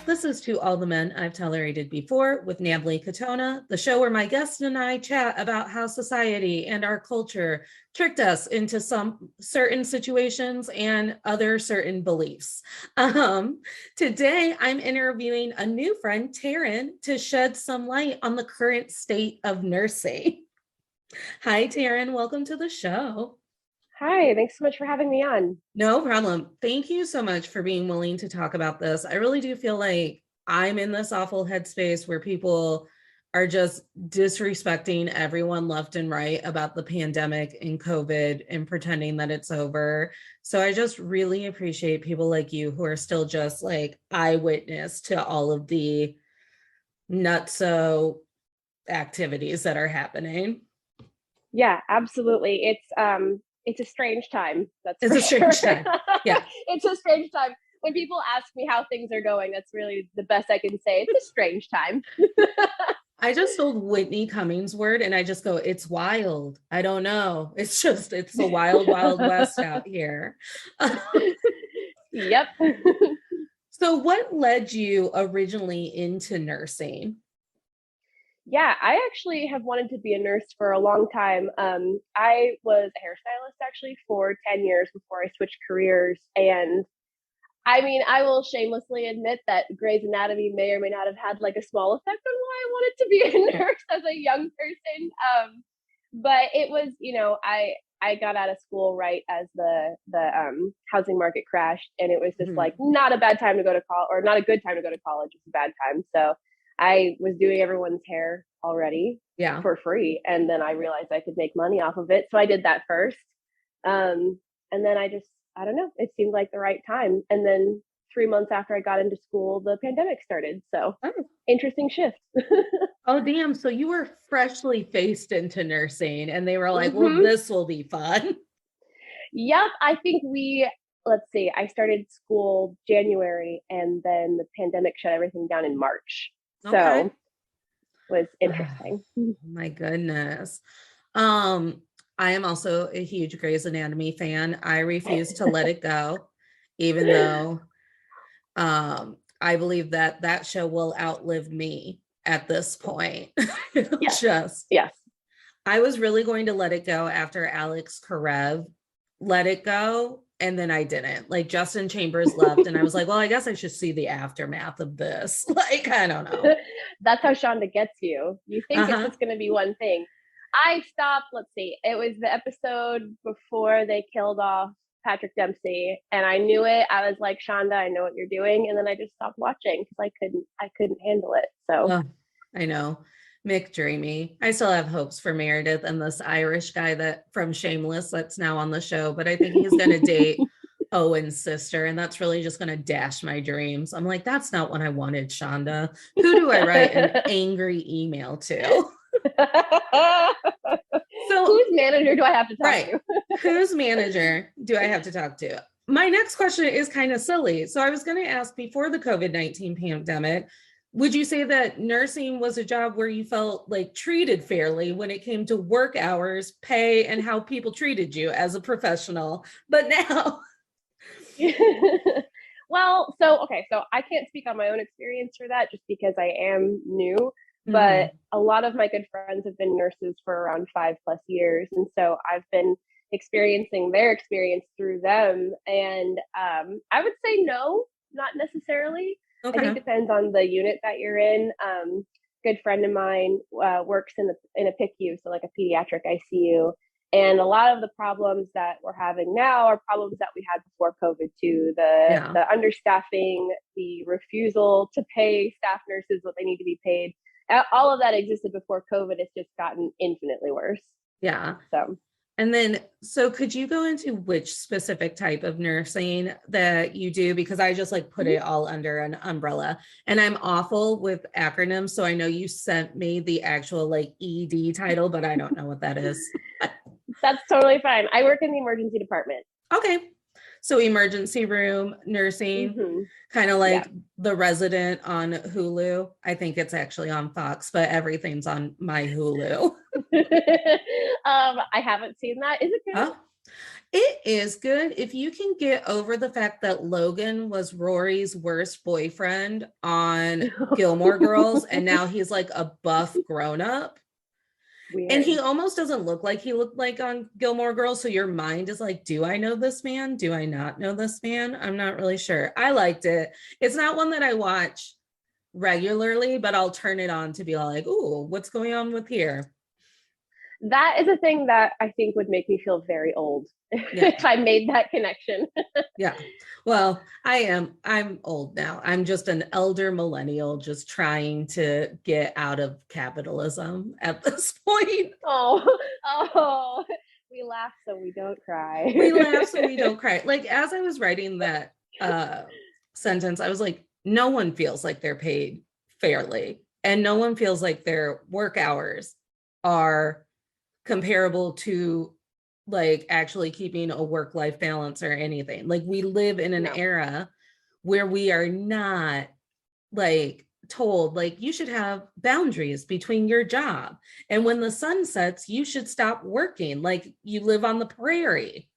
this is To All the Men I've Tolerated Before with Natalie Katona, the show where my guest and I chat about how society and our culture tricked us into some certain situations and other certain beliefs. Today, I'm interviewing a new friend, Taryn, to shed some light on the current state of nursing. Hi, Taryn. Welcome to the show. Hi, thanks so much for having me on. No problem. Thank you so much for being willing to talk about this. I really do feel like I'm in this awful headspace where people are just disrespecting everyone left and right about the pandemic and COVID and pretending that it's over. So I just really appreciate people like you who are still just like eyewitness to all of the nutso activities that are happening. Yeah, absolutely. It's a strange time. It's a strange time. Yeah. It's a strange time. When people ask me how things are going, that's really the best I can say. It's a strange time. I just told Whitney Cummings' word and I just go, it's wild. I don't know. It's the wild, wild west out here. Yep. So what led you originally into nursing? Yeah, I actually have wanted to be a nurse for a long time. I was a hairstylist actually for 10 years before I switched careers. And I mean, I will shamelessly admit that Grey's Anatomy may or may not have had like a small effect on why I wanted to be a nurse as a young person. But it was, I got out of school right as the housing market crashed, and it was just like not a bad time to go to college, or not a good time to go to college. It's a bad time. So I was doing everyone's hair already for free. And then I realized I could make money off of it. So I did that first. And then I don't know, it seemed like the right time. And then 3 months after I got into school, the pandemic started. So interesting shift. Oh, damn. So you were freshly faced into nursing and they were like, well, this will be fun. Yep. I think let's see, I started school January and then the pandemic shut everything down in March. So it was interesting. Oh, my goodness. I am also a huge Grey's Anatomy fan. I refuse to let it go, even though I believe that show will outlive me at this point. Yes. I was really going to let it go after Alex Karev let it go. And then I didn't. Like Justin Chambers left and I was like, well, I guess I should see the aftermath of this. Like, I don't know. That's how Shonda gets you. You think it's just going to be one thing. I stopped, let's see, it was the episode before they killed off Patrick Dempsey, and I knew it. I was like, Shonda, I know what you're doing. And then I just stopped watching because I couldn't handle it. So I know. McDreamy. I still have hopes for Meredith and this Irish guy that from Shameless that's now on the show, but I think he's going to date Owen's sister, and that's really just going to dash my dreams. I'm like, that's not what I wanted, Shonda. Who do I write an angry email to? So whose manager do I have to talk to? Whose manager do I have to talk to? My next question is kind of silly. So I was going to ask, before the COVID-19 pandemic, would you say that nursing was a job where you felt like treated fairly when it came to work hours, pay, and how people treated you as a professional? But now... Well, so I can't speak on my own experience for that just because I am new, but a lot of my good friends have been nurses for around 5+ years. And so I've been experiencing their experience through them. And I would say no, not necessarily. I think it depends on the unit that you're in. Good friend of mine works in a PICU, so like a pediatric ICU. And a lot of the problems that we're having now are problems that we had before COVID too. The understaffing, the refusal to pay staff nurses what they need to be paid. All of that existed before COVID. It's just gotten infinitely worse. Yeah. So could you go into which specific type of nursing that you do? Because I just like put it all under an umbrella, and I'm awful with acronyms. So I know you sent me the actual like ED title, but I don't know what that is. That's totally fine. I work in the emergency department. Okay. So emergency room nursing, Mm-hmm. kind of Yeah. like The Resident on Hulu. I think it's actually on Fox, but everything's on my Hulu. I haven't seen that. Is it good? Oh, it is good if you can get over the fact that Logan was Rory's worst boyfriend on Gilmore Girls, and now he's like a buff grown up. And Weird. he almost doesn't look like he looked like on Gilmore Girls. So your mind is like, do I know this man? Do I not know this man? I'm not really sure. I liked it. It's not one that I watch regularly, but I'll turn it on to be like, ooh, what's going on with here? That is a thing that I think would make me feel very old Yeah. if I made that connection. Yeah. Well, I'm old now. I'm just an elder millennial just trying to get out of capitalism at this point. Oh, oh, we laugh so we don't cry. We laugh so we don't cry. Like as I was writing that sentence, I was like, no one feels like they're paid fairly, and no one feels like their work hours are comparable to like actually keeping a work-life balance or anything. Like we live in an No. era where we are not like told like you should have boundaries between your job, and when the sun sets you should stop working like you live on the prairie.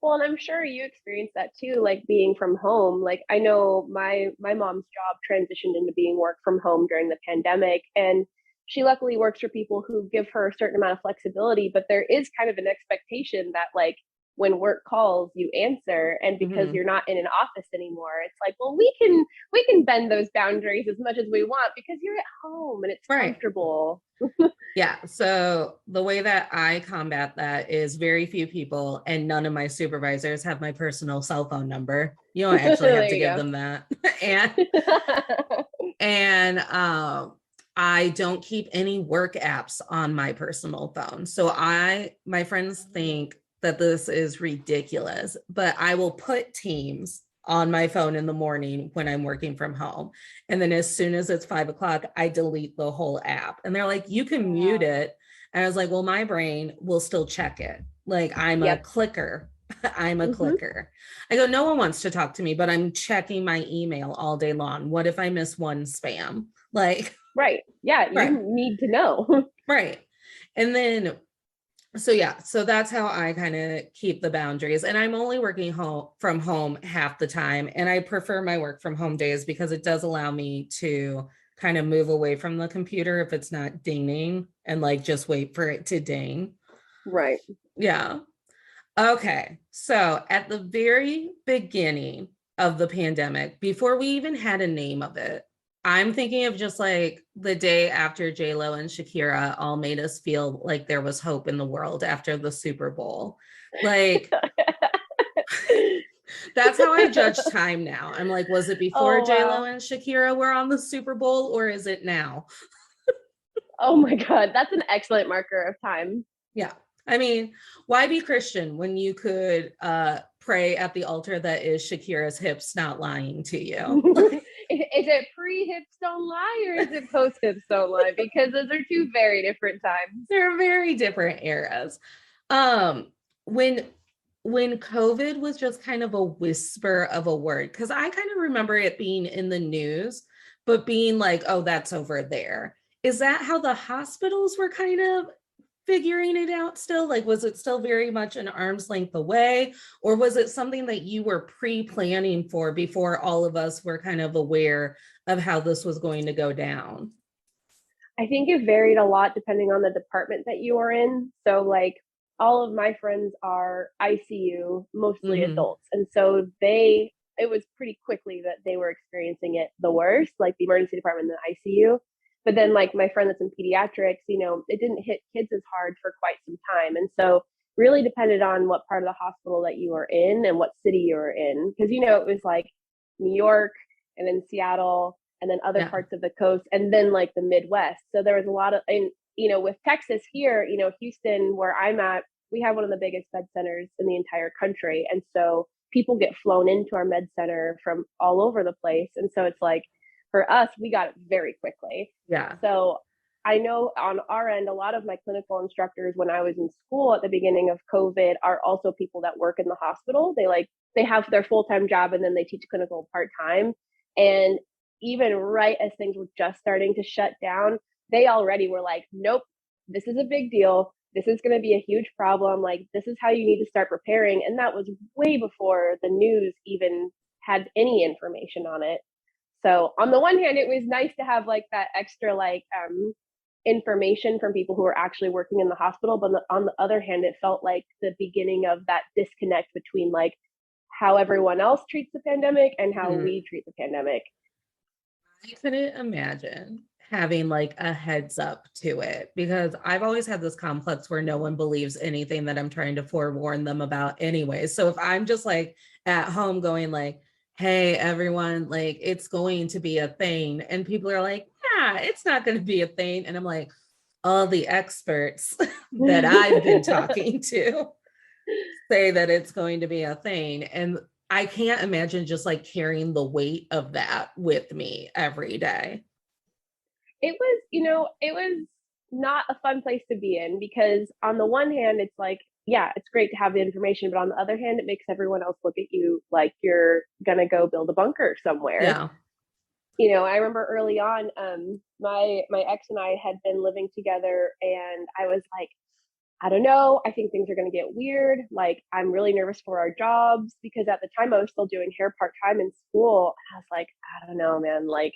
Well, and I'm sure you experienced that too, like being from home. Like I know my mom's job transitioned into being work from home during the pandemic, and she luckily works for people who give her a certain amount of flexibility, but there is kind of an expectation that like when work calls, you answer, and because Mm-hmm. you're not in an office anymore, it's like, well, we can bend those boundaries as much as we want because you're at home and it's Right. comfortable. Yeah. So the way that I combat that is very few people and none of my supervisors have my personal cell phone number. You don't actually have There to give you them that. and go. and I don't keep any work apps on my personal phone. So my friends think that this is ridiculous, but I will put Teams on my phone in the morning when I'm working from home. And then as soon as it's 5 o'clock, I delete the whole app. And they're like, you can mute Wow. it. And I was like, well, my brain will still check it. Like I'm a Yep. clicker. I'm a Hmm. clicker. I go, no one wants to talk to me, but I'm checking my email all day long. What if I miss one spam? Like, Right. Yeah, right, you need to know. right. And then so yeah, so that's how I kind of keep the boundaries. And I'm only working home from home half the time. And I prefer my work from home days because it does allow me to kind of move away from the computer if it's not dinging and like just wait for it to ding. Right. Yeah. Okay. So at the very beginning of the pandemic, before we even had a name of it, I'm thinking of just like the day after J-Lo and Shakira all made us feel like there was hope in the world after the Super Bowl. Like that's how I judge time now. I'm like, was it before Oh, J-Lo wow. and Shakira were on the Super Bowl or is it now? Oh my God. That's an excellent marker of time. Yeah. I mean, why be Christian when you could pray at the altar that is Shakira's hips not lying to you? Is it pre hips don't lie or is it post hips don't lie? Because those are two very different times. They're very different eras. Um, when when COVID was just kind of a whisper of a word, because I kind of remember it being in the news, but being like, oh, that's over there. Is that how the hospitals were kind of figuring it out still? Like, was it still very much an arm's length away? Or was it something that you were pre-planning for before all of us were kind of aware of how this was going to go down? I think it varied a lot depending on the department that you are in. So, like, all of my friends are ICU, mostly Mm-hmm. adults. And so it was pretty quickly that they were experiencing it the worst, like the emergency department and the ICU. But then, like, my friend that's in pediatrics, it didn't hit kids as hard for quite some time. And so, really depended on what part of the hospital that you were in and what city you were in. Because, it was like New York and then Seattle and then other Yeah. parts of the coast, and then like the Midwest. So there was a lot of, and with Texas here, Houston, where I'm at, we have one of the biggest med centers in the entire country, and so people get flown into our med center from all over the place, and so it's like for us, we got it very quickly. Yeah. So I know on our end, a lot of my clinical instructors when I was in school at the beginning of COVID are also people that work in the hospital. They have their full-time job and then they teach clinical part-time. And even right as things were just starting to shut down, they already were like, nope, this is a big deal. This is going to be a huge problem. Like, this is how you need to start preparing. And that was way before the news even had any information on it. So on the one hand, it was nice to have like that extra information from people who are actually working in the hospital. But on the other hand, it felt like the beginning of that disconnect between like how everyone else treats the pandemic and how we treat the pandemic. I couldn't imagine having like a heads up to it, because I've always had this complex where no one believes anything that I'm trying to forewarn them about anyway. So if I'm just like at home going like, hey, everyone, like it's going to be a thing. And people are like, yeah, it's not going to be a thing. And I'm like, all the experts that I've been talking to say that it's going to be a thing. And I can't imagine just like carrying the weight of that with me every day. It was not a fun place to be in because on the one hand, it's like, yeah, it's great to have the information, but on the other hand, it makes everyone else look at you like you're gonna go build a bunker somewhere. Yeah. I remember early on, my ex and I had been living together, and I was like, I don't know. I think things are going to get weird. Like, I'm really nervous for our jobs because at the time I was still doing hair part time in school. And I was like, I don't know, man. Like,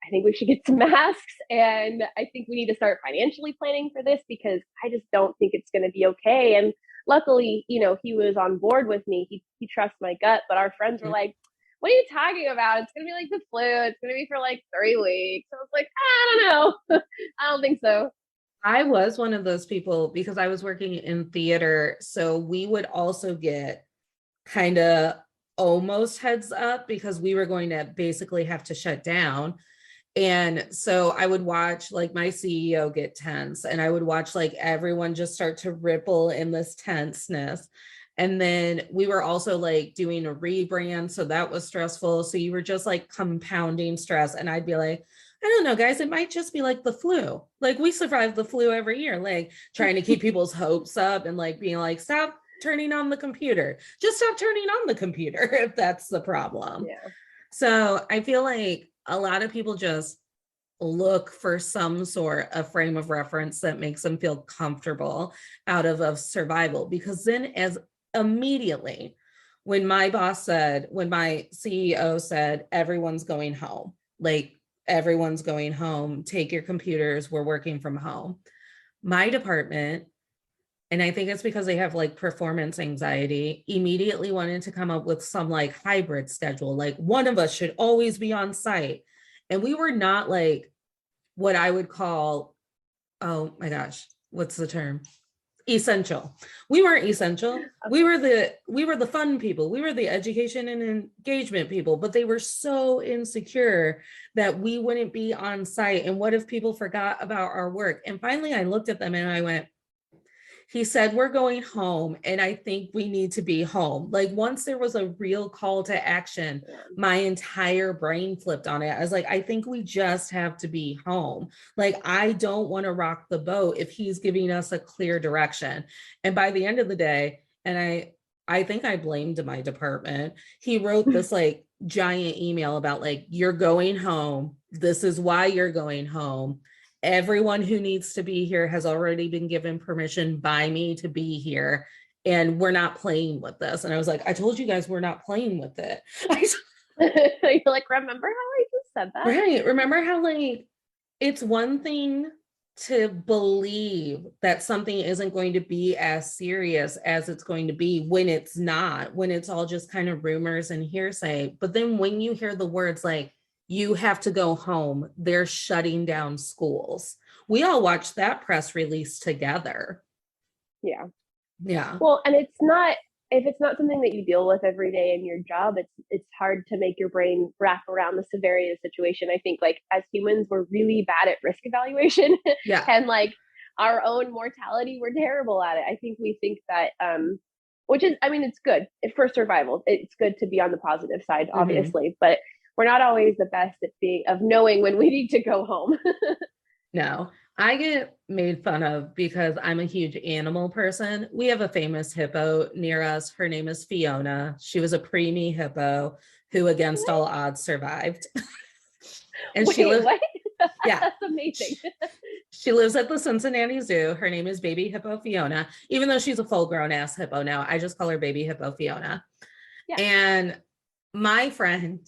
I think we should get some masks. And I think we need to start financially planning for this because I just don't think it's going to be okay. And luckily, he was on board with me. He trusts my gut. But our friends were like, what are you talking about? It's going to be like the flu. It's going to be for like 3 weeks. I was like, I don't know. I don't think so. I was one of those people because I was working in theater. So we would also get kind of almost heads up because we were going to basically have to shut down. And so I would watch like my CEO get tense, and I would watch like everyone just start to ripple in this tenseness. And then we were also like doing a rebrand. So that was stressful. So you were just like compounding stress. And I'd be like, I don't know, guys, it might just be like the flu. Like we survive the flu every year, like trying to keep people's hopes up and like being like, stop turning on the computer. Just stop turning on the computer if that's the problem. Yeah. So I feel like a lot of people just look for some sort of frame of reference that makes them feel comfortable out of survival. Because then as immediately when my CEO said, everyone's going home, like everyone's going home, take your computers, we're working from home. My department, and I think it's because they have like performance anxiety, immediately wanted to come up with some like hybrid schedule. Like one of us should always be on site. And we were not like what I would call, oh my gosh, what's the term? Essential. We weren't essential. We were the fun people. We were the education and engagement people, but they were so insecure that we wouldn't be on site. And what if people forgot about our work? And finally I looked at them and I went, he said, we're going home. And I think we need to be home. Like once there was a real call to action, my entire brain flipped on it. I was like, I think we just have to be home. Like, I don't want to rock the boat if he's giving us a clear direction. And by the end of the day, and I think I blamed my department. He wrote this like giant email about like, you're going home. This is why you're going home. Everyone who needs to be here has already been given permission by me to be here, and we're not playing with this. And I was like, I told you guys we're not playing with it. You're like, remember how I just said that? Right. Remember how like it's one thing to believe that something isn't going to be as serious as it's going to be when it's not, when it's all just kind of rumors and hearsay. But then when you hear the words like, you have to go home, they're shutting down schools. We all watched that press release together. Yeah. Yeah. Well, and if it's not something that you deal with every day in your job, it's hard to make your brain wrap around the severity of the situation. I think like as humans, we're really bad at risk evaluation. Yeah. And like our own mortality, we're terrible at it. I think we think that which is, I mean, it's good for survival. It's good to be on the positive side, obviously, but we're not always the best at knowing when we need to go home. No, I get made fun of because I'm a huge animal person. We have a famous hippo near us. Her name is Fiona. She was a preemie hippo who, against all odds, survived. And she Wait, lived, what? yeah, That's amazing. she lives at the Cincinnati Zoo. Her name is Baby Hippo Fiona, even though she's a full grown ass hippo now. I just call her Baby Hippo Fiona. Yeah. And my friend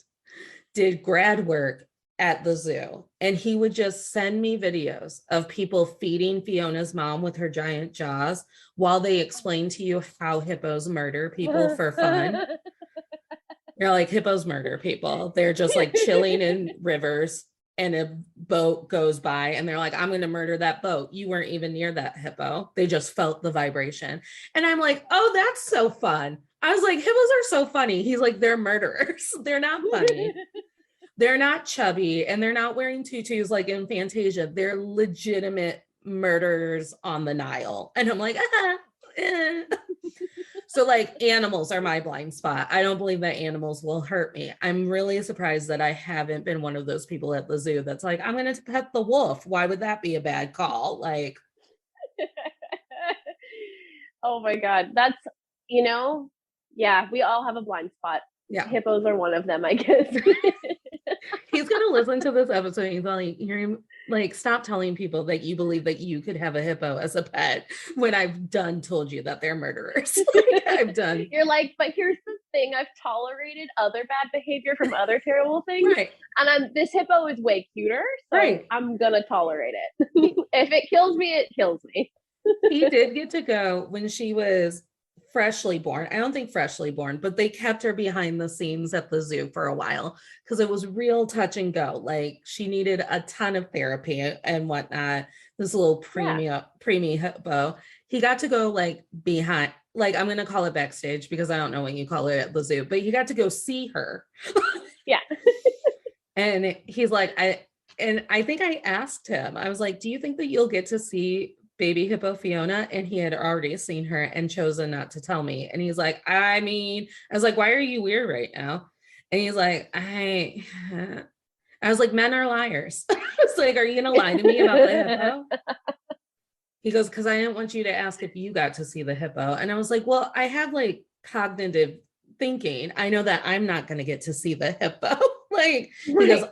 did grad work at the zoo, and he would just send me videos of people feeding Fiona's mom with her giant jaws while they explain to you how hippos murder people for fun. You're like, hippos murder people. They're just like chilling in rivers and a boat goes by and they're like, I'm going to murder that boat. You weren't even near that hippo. They just felt the vibration. And I'm like, oh, that's so fun. I was like, hippos are so funny. He's like, they're murderers. They're not funny. They're not chubby and they're not wearing tutus like in Fantasia. They're legitimate murderers on the Nile. And I'm like, eh. So like animals are my blind spot. I don't believe that animals will hurt me. I'm really surprised that I haven't been one of those people at the zoo that's like, I'm going to pet the wolf. Why would that be a bad call? Like, Oh my God. That's, you know, yeah, we all have a blind spot. yeah. Hippos are one of them, I guess. He's going to listen to this episode and he's like, you're like, stop telling people that you believe that you could have a hippo as a pet when I've done told you that they're murderers. Like, I've done. You're like, but here's the thing, I've tolerated other bad behavior from other terrible things. Right. And this hippo is way cuter, so Right. I'm gonna tolerate it. If it kills me, it kills me. He did get to go when she was freshly born. I don't think freshly born, but they kept her behind the scenes at the zoo for a while because it was real touch and go. Like she needed a ton of therapy and whatnot. This little preemie hippo. He got to go like behind, like I'm gonna call it backstage because I don't know what you call it at the zoo, but he got to go see her. Yeah. And he's like, I think I asked him, I was like, do you think that you'll get to see Baby Hippo Fiona? And he had already seen her and chosen not to tell me. And he's like, I mean, I was like, why are you weird right now? And he's like, I was like, men are liars. I was like, are you gonna lie to me about the hippo? He goes, because I didn't want you to ask if you got to see the hippo. And I was like, well, I have like cognitive thinking. I know that I'm not gonna get to see the hippo. Like, right. He goes,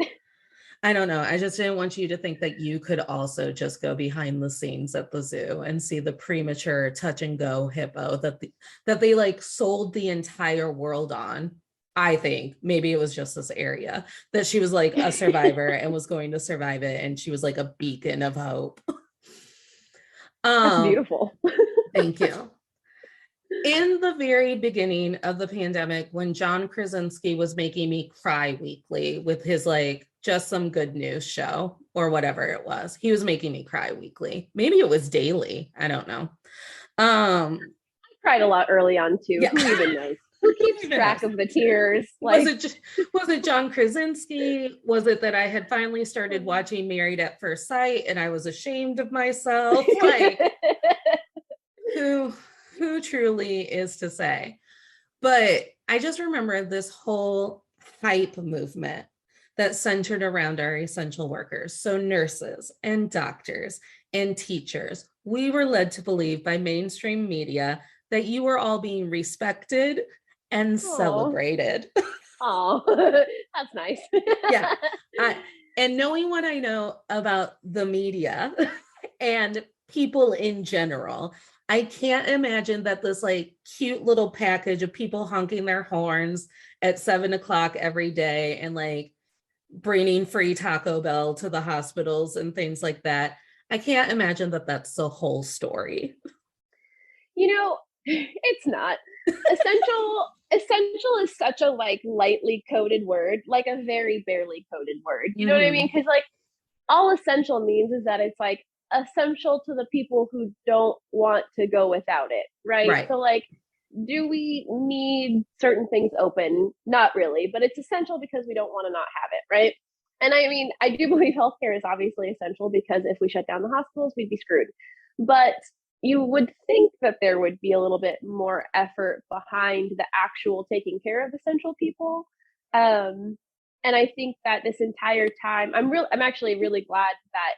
I don't know. I just didn't want you to think that you could also just go behind the scenes at the zoo and see the premature touch and go hippo that they like sold the entire world on. I think maybe it was just this area that she was like a survivor and was going to survive it. And she was like a beacon of hope. That's beautiful. Thank you. In the very beginning of the pandemic, when John Krasinski was making me cry weekly with his like just some good news show or whatever it was, he was making me cry weekly. Maybe it was daily. I don't know. I cried a lot early on too. Yeah. Who even knows? Who keeps track of the tears? Like, was it John Krasinski? Was it that I had finally started watching Married at First Sight and I was ashamed of myself? Like, who truly is to say? But I just remember this whole hype movement that centered around our essential workers. So nurses and doctors and teachers, we were led to believe by mainstream media that you were all being respected and celebrated. Oh, that's nice. Yeah. And knowing what I know about the media and people in general, I can't imagine that this like cute little package of people honking their horns at 7:00 every day and like bringing free Taco Bell to the hospitals and things like that. I can't imagine that that's the whole story. You know, it's not. Essential is such a like lightly coded word, like a very barely coded word. You know what I mean? Because like all essential means is that it's like essential to the people who don't want to go without it, right? So like, do we need certain things open? Not really, but it's essential because we don't want to not have it, right? And I mean, I do believe healthcare is obviously essential because if we shut down the hospitals, we'd be screwed. But you would think that there would be a little bit more effort behind the actual taking care of essential people. And I think that this entire time, I'm actually really glad that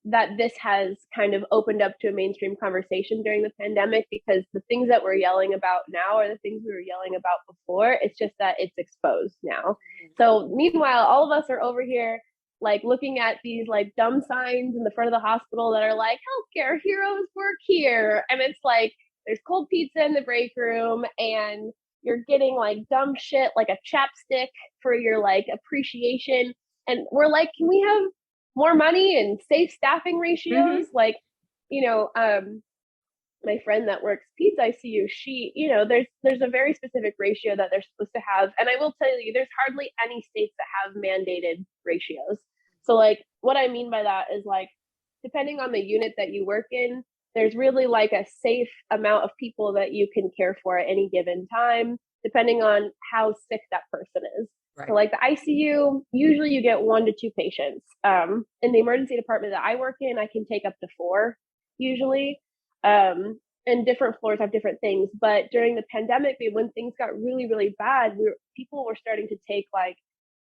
that this has kind of opened up to a mainstream conversation during the pandemic, because the things that we're yelling about now are the things we were yelling about before. It's just that it's exposed now. So meanwhile, all of us are over here like looking at these like dumb signs in the front of the hospital that are like, healthcare heroes work here. And it's like, there's cold pizza in the break room, and you're getting like dumb shit like a chapstick for your like appreciation. And we're like, can we have more money and safe staffing ratios? Like, my friend that works peds ICU, she, there's a very specific ratio that they're supposed to have. And I will tell you, there's hardly any states that have mandated ratios. So like, what I mean by that is like, depending on the unit that you work in, there's really like a safe amount of people that you can care for at any given time, depending on how sick that person is. Right. So like the ICU, usually you get 1 to 2 patients. In the emergency department that I work in, I can take up to 4 usually. And different floors have different things. But during the pandemic, when things got really, really bad, people were starting to take like,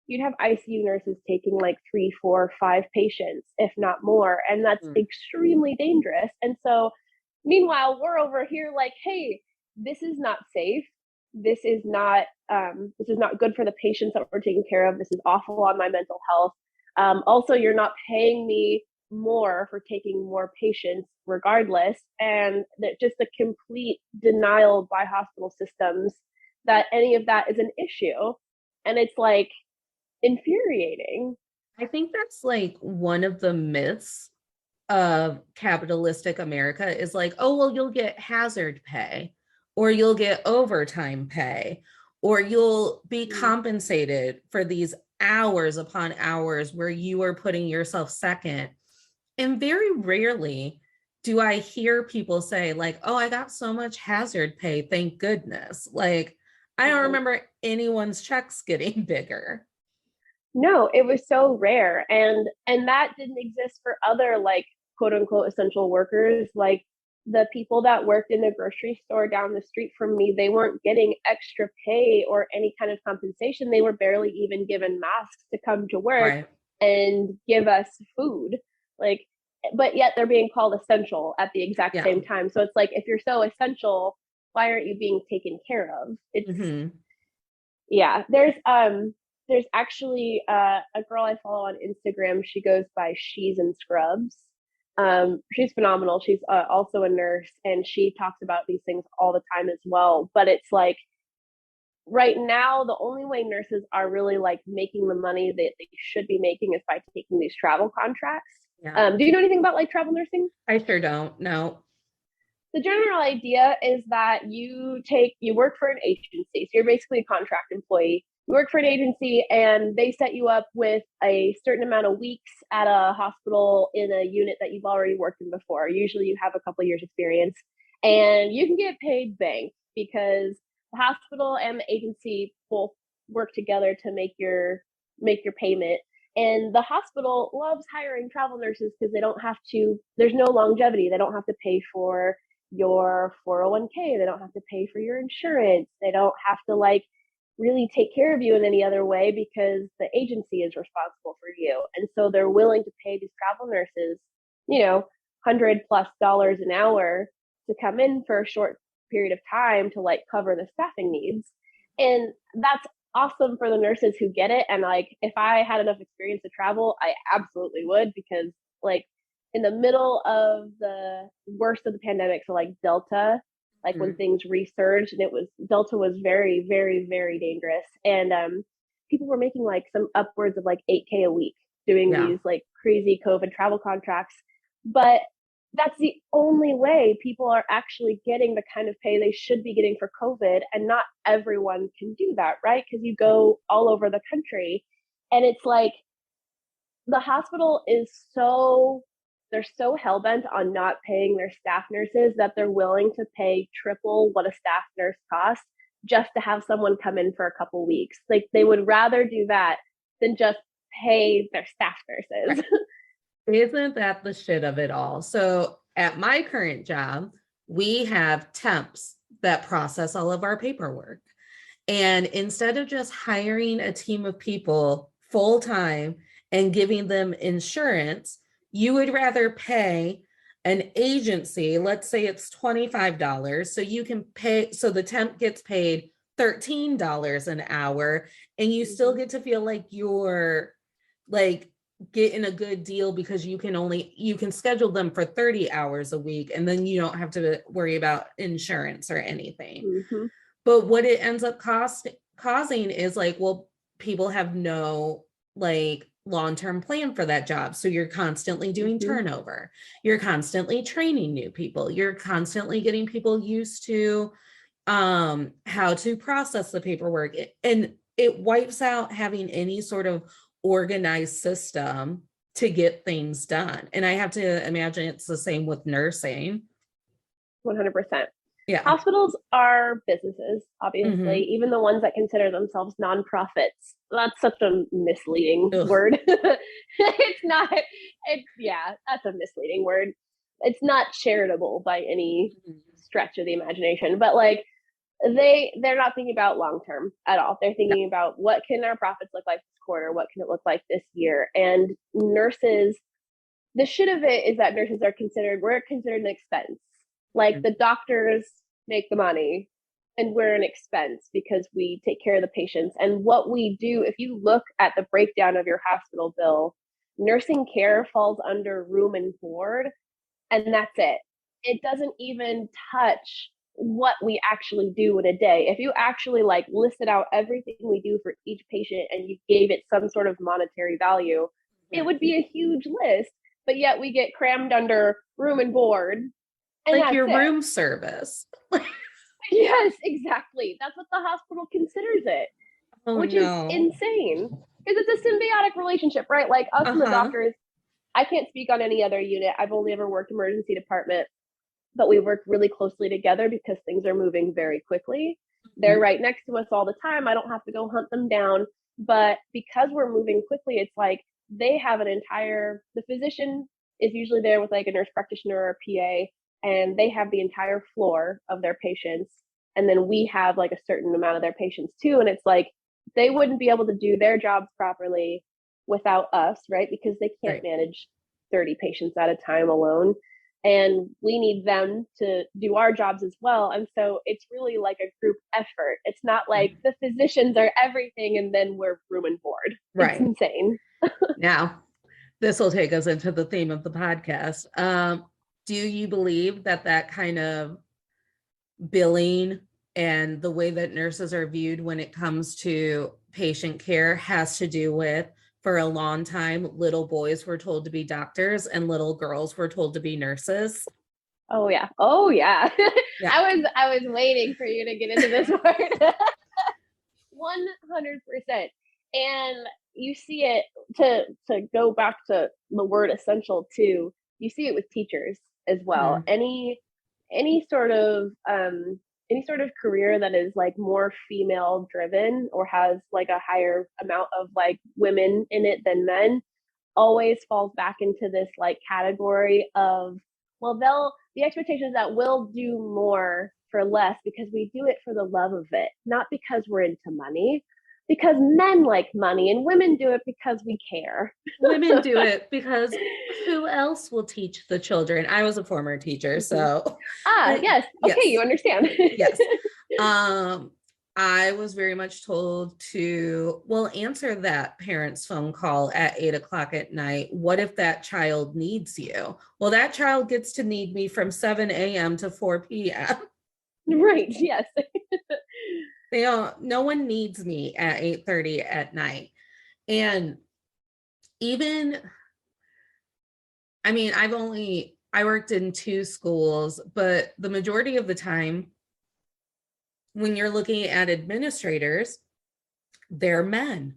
you'd have ICU nurses taking like 3, 4, 5 patients, if not more. And that's extremely dangerous. And so meanwhile, we're over here like, hey, this is not safe. This is not good for the patients that we're taking care of. This is awful on my mental health. Also, you're not paying me more for taking more patients regardless. And that just a complete denial by hospital systems that any of that is an issue. And it's like infuriating. I think that's like one of the myths of capitalistic America is like, oh, well, you'll get hazard pay, or you'll get overtime pay, or you'll be compensated for these hours upon hours where you are putting yourself second. And very rarely do I hear people say like, oh, I got so much hazard pay, thank goodness. Like, I don't remember anyone's checks getting bigger. No, it was so rare. And that didn't exist for other like quote unquote essential workers. Like the people that worked in the grocery store down the street from me, they weren't getting extra pay or any kind of compensation. They were barely even given masks to come to work and give us food. Like, but yet they're being called essential at the exact same time. So it's like, if you're so essential, why aren't you being taken care of? It's there's actually a girl I follow on Instagram. She goes by She's in Scrubs. She's phenomenal. She's also a nurse, and she talks about these things all the time as well. But it's like right now, the only way nurses are really like making the money that they should be making is by taking these travel contracts. Do you know anything about like travel nursing? I sure don't. No. The general idea is that you work for an agency. So you're basically a contract employee. You work for an agency and they set you up with a certain amount of weeks at a hospital in a unit that you've already worked in before. Usually you have a couple of years experience, and you can get paid bank because the hospital and the agency both work together to make your payment. And the hospital loves hiring travel nurses because there's no longevity. They don't have to pay for your 401k. They don't have to pay for your insurance. They don't have to like really take care of you in any other way because the agency is responsible for you. And so they're willing to pay these travel nurses, $100+ an hour to come in for a short period of time to like cover the staffing needs. And that's awesome for the nurses who get it. And like, if I had enough experience to travel, I absolutely would, because like in the middle of the worst of the pandemic, so like Delta, like when things resurged, and Delta was very, very, very dangerous. And people were making like some upwards of like 8K a week doing these like crazy COVID travel contracts. But that's the only way people are actually getting the kind of pay they should be getting for COVID. And not everyone can do that, right? Because you go all over the country, and it's like the hospital they're so hell-bent on not paying their staff nurses that they're willing to pay triple what a staff nurse costs just to have someone come in for a couple weeks. Like they would rather do that than just pay their staff nurses. Isn't that the shit of it all? So at my current job, we have temps that process all of our paperwork. And instead of just hiring a team of people full time and giving them insurance, you would rather pay an agency, let's say it's $25, so you can pay, so the temp gets paid $13 an hour, and you still get to feel like you're like getting a good deal because you can schedule them for 30 hours a week, and then you don't have to worry about insurance or anything. Mm-hmm. But what it ends up causing is like, well, people have no like long-term plan for that job. So you're constantly doing turnover. You're constantly training new people. You're constantly getting people used to how to process the paperwork. And it wipes out having any sort of organized system to get things done. And I have to imagine it's the same with nursing. 100%. Yeah. Hospitals are businesses, obviously, even the ones that consider themselves nonprofits. That's such a misleading word. That's a misleading word. It's not charitable by any stretch of the imagination, but like they're not thinking about long term at all. They're thinking about what can our profits look like this quarter? What can it look like this year? And nurses, the shit of it is that nurses are considered an expense. Like the doctors make the money and we're an expense because we take care of the patients. And what we do, if you look at the breakdown of your hospital bill, nursing care falls under room and board, and that's it. It doesn't even touch what we actually do in a day. If you actually like listed out everything we do for each patient and you gave it some sort of monetary value, it would be a huge list. But yet we get crammed under room and board. And like your room service. Yes, exactly. That's what the hospital considers it, which is insane. Because it's a symbiotic relationship, right? Like us and the doctors, I can't speak on any other unit. I've only ever worked emergency department, but we work really closely together because things are moving very quickly. They're right next to us all the time. I don't have to go hunt them down. But because we're moving quickly, it's like they have the physician is usually there with like a nurse practitioner or a PA, and they have the entire floor of their patients. And then we have like a certain amount of their patients too. And it's like, they wouldn't be able to do their jobs properly without us, right? Because they can't manage 30 patients at a time alone. And we need them to do our jobs as well. And so it's really like a group effort. It's not like the physicians are everything and then we're room and board. Right. It's insane. Now, this will take us into the theme of the podcast. Do you believe that kind of billing and the way that nurses are viewed when it comes to patient care has to do with, for a long time, little boys were told to be doctors and little girls were told to be nurses? Oh yeah. I was waiting for you to get into this part. 100%. And you see it, to go back to the word essential too, you see it with teachers as well. Any sort of career that is like more female driven or has like a higher amount of like women in it than men always falls back into this like category of, well, the expectation is that we'll do more for less because we do it for the love of it, not because we're into money. Because men like money and women do it because we care. Women do it because who else will teach the children? I was a former teacher, so. Yes. Okay, yes. You understand. Yes. I was very much told to, answer that parent's phone call at 8:00 at night. What if that child needs you? Well, that child gets to need me from 7 a.m. to 4 p.m. Right. Yes. No one needs me at 8:30 at night. And even, I worked in 2 schools, but the majority of the time, when you're looking at administrators, they're men.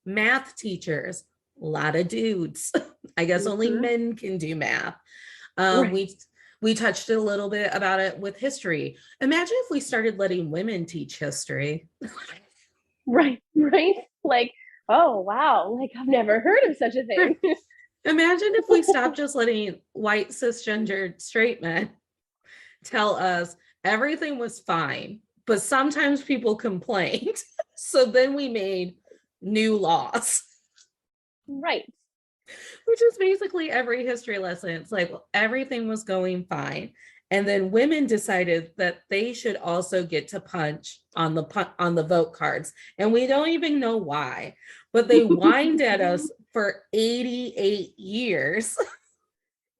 Math teachers, a lot of dudes. I guess only men can do math. Right. We touched a little bit about it with history. Imagine if we started letting women teach history. Right. Like, oh, wow. Like, I've never heard of such a thing. Imagine if we stopped just letting white cisgendered straight men tell us everything was fine, but sometimes people complained. So then we made new laws. Right. which is basically every history lesson. It's like everything was going fine. And then women decided that they should also get to punch on the vote cards. And we don't even know why, but they whined at us for 88 years.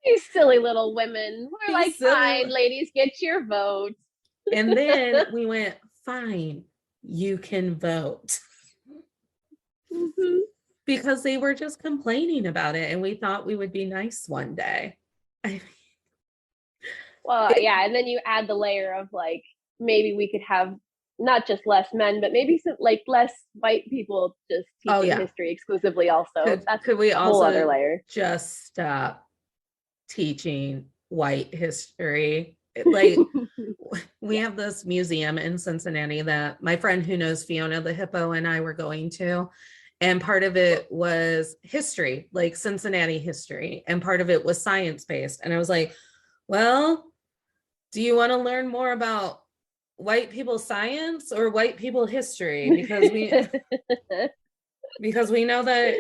You silly little women. We're like, These silly. fine, ladies, get your vote. And then we went, fine, you can vote. Mm-hmm. Because they were just complaining about it. And we thought we would be nice one day. Well, yeah, and then you add the layer of like maybe we could have not just less men, but maybe some like less white people just teaching history exclusively. Also, could we a whole also other layer. just stop teaching white history? Like we have this museum in Cincinnati that my friend who knows Fiona the hippo and I were going to. And part of it was history, like Cincinnati history, and part of it was science-based. And I was like, well, do you want to learn more about white people science or white people history? Because we know that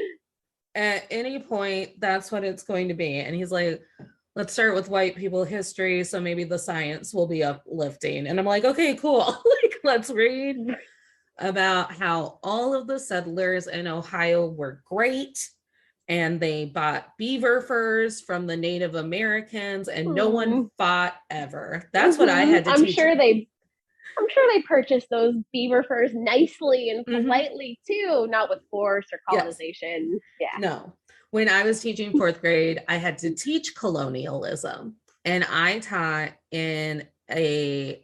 at any point that's what it's going to be. And he's like, let's start with white people history, so maybe the science will be uplifting. And I'm like, okay, cool. Like, let's read about how all of the settlers in Ohio were great and they bought beaver furs from the Native Americans and no one fought ever. That's what I had to teach. I'm sure they purchased those beaver furs nicely and politely too, not with force or colonization. Yes. Yeah. No. When I was teaching fourth grade, I had to teach colonialism, and I taught in a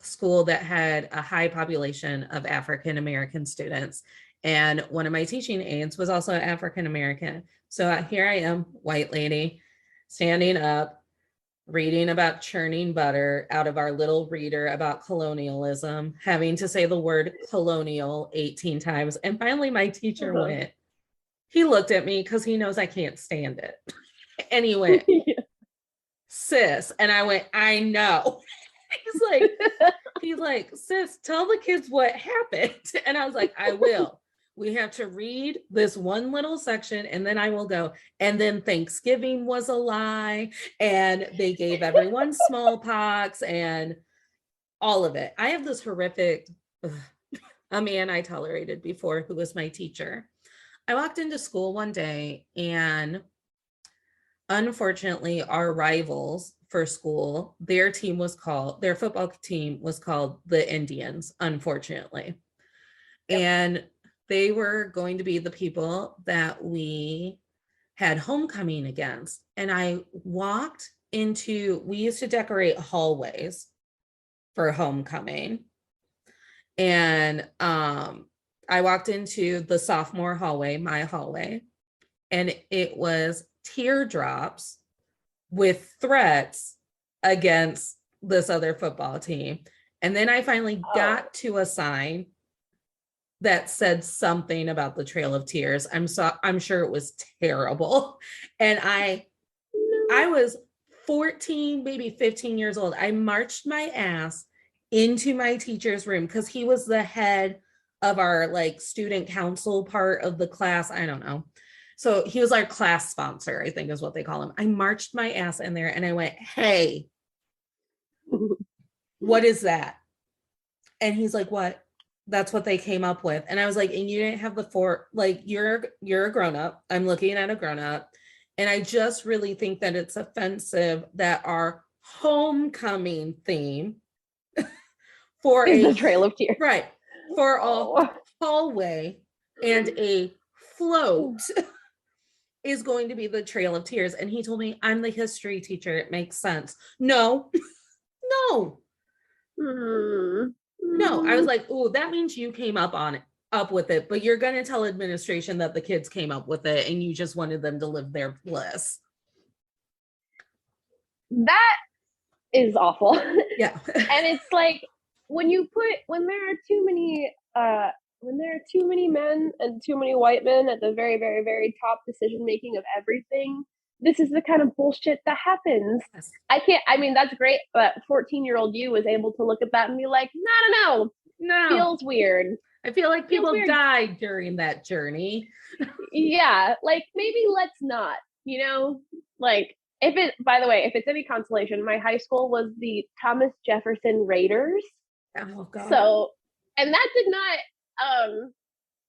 school that had a high population of African American students. And one of my teaching aides was also African American. So here I am, white lady, standing up, reading about churning butter out of our little reader about colonialism, having to say the word colonial 18 times. And finally, my teacher went, he looked at me because he knows I can't stand it. And he went, sis. And I went, I know. He's like, sis, tell the kids what happened. And I was like, I will. We have to read this one little section and then I will go. And then Thanksgiving was a lie. And they gave everyone smallpox and all of it. I have this horrific, a man I tolerated before who was my teacher. I walked into school one day and unfortunately our rivals for school, their football team was called the Indians, unfortunately. Yep. And they were going to be the people that we had homecoming against. And I walked into, we used to decorate hallways for homecoming. And I walked into the sophomore hallway, my hallway, and it was teardrops with threats against this other football team. And then I finally got to a sign that said something about the Trail of Tears. I'm sure it was terrible. And I was 14, maybe 15 years old. I marched my ass into my teacher's room because he was the head of our like student council part of the class. I don't know. So he was our class sponsor, I think is what they call him. I marched my ass in there and I went, hey, what is that? And he's like, what? That's what they came up with. And I was like, and you didn't have you're a grown-up. I'm looking at a grown-up. And I just really think that it's offensive that our homecoming theme for a Trail of Tears. Right. For a hallway and a float is going to be the Trail of Tears. And he told me, I'm the history teacher. It makes sense. No. No, I was like, oh, that means you came up with it, but you're going to tell administration that the kids came up with it and you just wanted them to live their bliss. That is awful. Yeah. And it's like when there are too many men and too many white men at the very, very, very top decision making of everything, this is the kind of bullshit that happens. Yes. That's great. But 14-year-old you was able to look at that and be like, no. No, feels weird. I feel like Feels people weird. died during that journey. Yeah, like maybe let's not, you know, like if it, by the way, if it's any consolation, my high school was the Thomas Jefferson Raiders. Oh God. So, and that did not,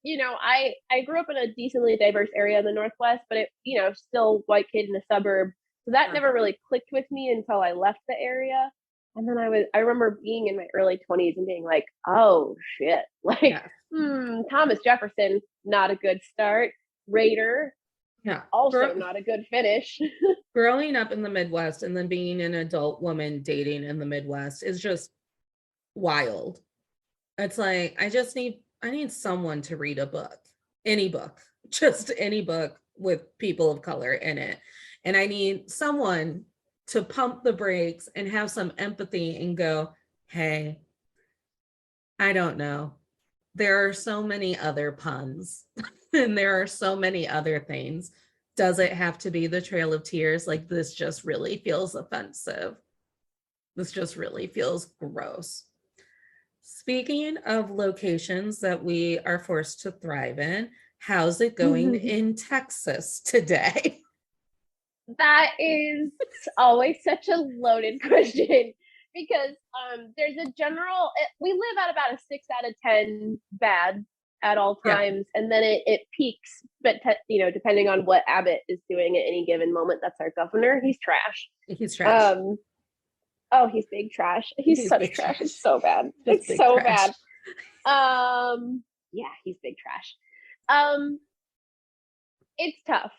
you know, I grew up in a decently diverse area in the Northwest, but it, you know, still white kid in a suburb. So that never Uh-huh. really clicked with me until I left the area. And then I remember being in my early 20s and being like, oh shit, like, Yeah. Thomas Jefferson, not a good start. Raider, Yeah. also not a good finish. Growing up in the Midwest and then being an adult woman dating in the Midwest is just wild. It's like I need someone to read a book. Any book. Just any book with people of color in it. And I need someone to pump the brakes and have some empathy and go, "Hey, I don't know. There are so many other puns and there are so many other things. Does it have to be the Trail of Tears? Like, this just really feels offensive. This just really feels gross." Speaking of locations that we are forced to thrive in, how's it going in Texas today? That is always such a loaded question because there's a general, we live at about a 6 out of 10 bad at all Yeah, times, and then it peaks, but you know, depending on what Abbott is doing at any given moment. That's our governor. He's trash. he's trash. um oh, he's big trash. He's He's such big trash. It's trash. so bad. Just It's big so trash. bad. Yeah, he's big trash. um it's tough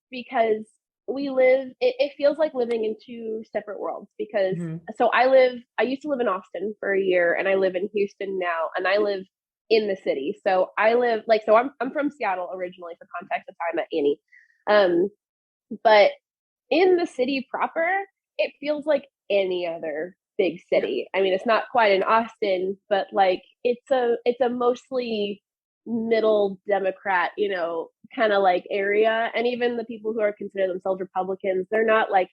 because we live, it feels like living in two separate worlds because Mhm. so I used to live in Austin for a year and I live in Houston now, and I live in the city. So I live like, so I'm from Seattle originally, for context. That's how I met Annie. um but in the city proper, it feels like any other big Yeah. city. I mean, it's not quite in Austin, but like it's a mostly middle Democrat, you know, kind of like area. And even the people who are consider themselves Republicans, they're not like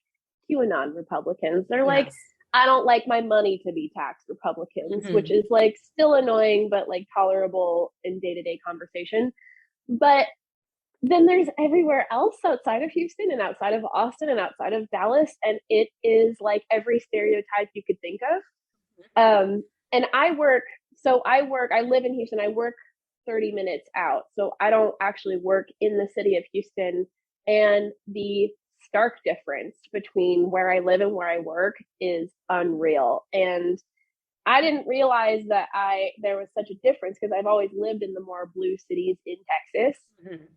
QAnon Republicans. They're like, Yes. I don't like my money to be taxed Republicans, which Mhm. is like still annoying, but like tolerable in day to day conversation. But then there's everywhere else outside of Houston and outside of Austin and outside of Dallas. And it is like every stereotype you could think of. And I live in Houston. I work 30 minutes out. So I don't actually work in the city of Houston. And the stark difference between where I live and where I work is unreal. And I didn't realize that there was such a difference because I've always lived in the more blue cities in Texas, Mhm.